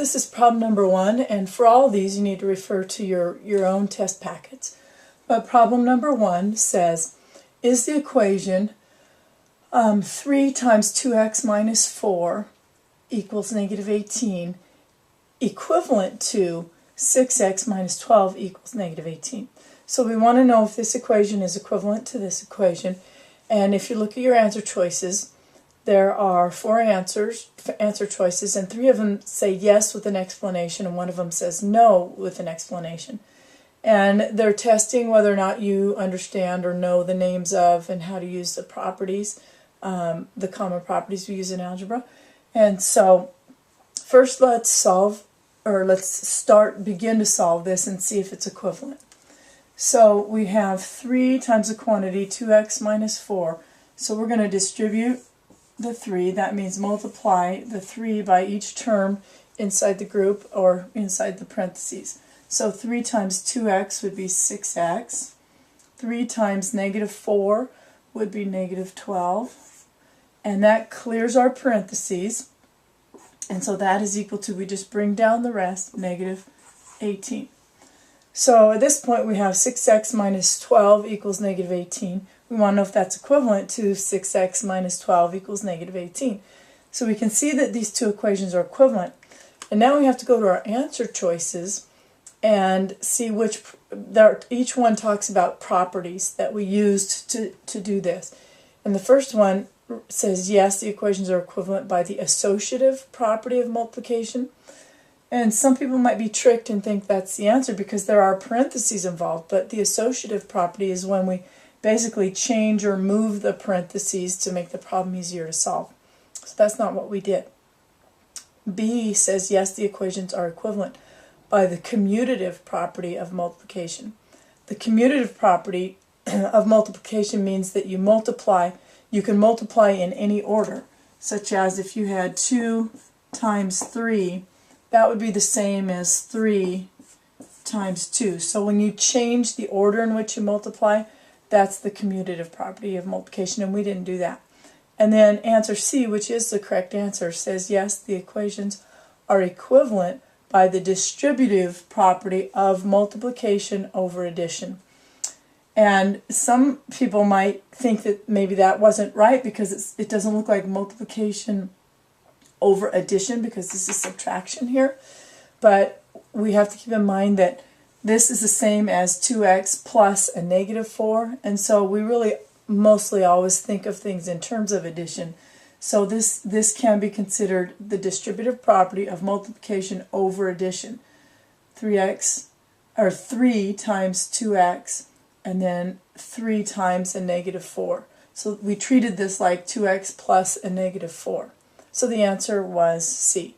this is problem number 1, and for all of these you need to refer to your own test packets. But problem number 1 says, is the equation 3 times 2x minus 4 equals negative 18 equivalent to 6x minus 12 equals negative 18? So we want to know if this equation is equivalent to this equation. And if you look at your answer choices, there are 4 answer choices, and 3 of them say yes with an explanation, and 1 of them says no with an explanation. And they're testing whether or not you understand or know the names of and how to use the properties, the common properties we use in algebra. And so first let's begin to solve this and see if it's equivalent. So we have 3 times the quantity, 2x minus 4. So we're going to distribute the 3. That means multiply the 3 by each term inside the group or inside the parentheses. So 3 times 2x would be 6x. 3 times negative 4 would be negative 12. And that clears our parentheses. And so that is equal to, we just bring down the rest, negative 18. So at this point we have 6x minus 12 equals negative 18. We want to know if that's equivalent to 6x minus 12 equals negative 18. So we can see that these two equations are equivalent. And now we have to go to our answer choices and see which, each one talks about properties that we used to do this. And the first one says yes, the equations are equivalent by the associative property of multiplication. And some people might be tricked and think that's the answer because there are parentheses involved, but the associative property is when we basically change or move the parentheses to make the problem easier to solve. So that's not what we did. B says yes, the equations are equivalent by the commutative property of multiplication. The commutative property of multiplication means that you can multiply in any order, such as if you had 2 times 3, that would be the same as 3 times 2. So when you change the order in which you multiply, that's the commutative property of multiplication, and we didn't do that. And then answer C, which is the correct answer, says yes, the equations are equivalent by the distributive property of multiplication over addition. And some people might think that maybe that wasn't right because it doesn't look like multiplication over addition because this is subtraction here. But we have to keep in mind that this is the same as 2x plus a negative 4, and so we really mostly always think of things in terms of addition. So this can be considered the distributive property of multiplication over addition. 3 times 2x and then 3 times a negative 4. So we treated this like 2x plus a negative 4. So the answer was C.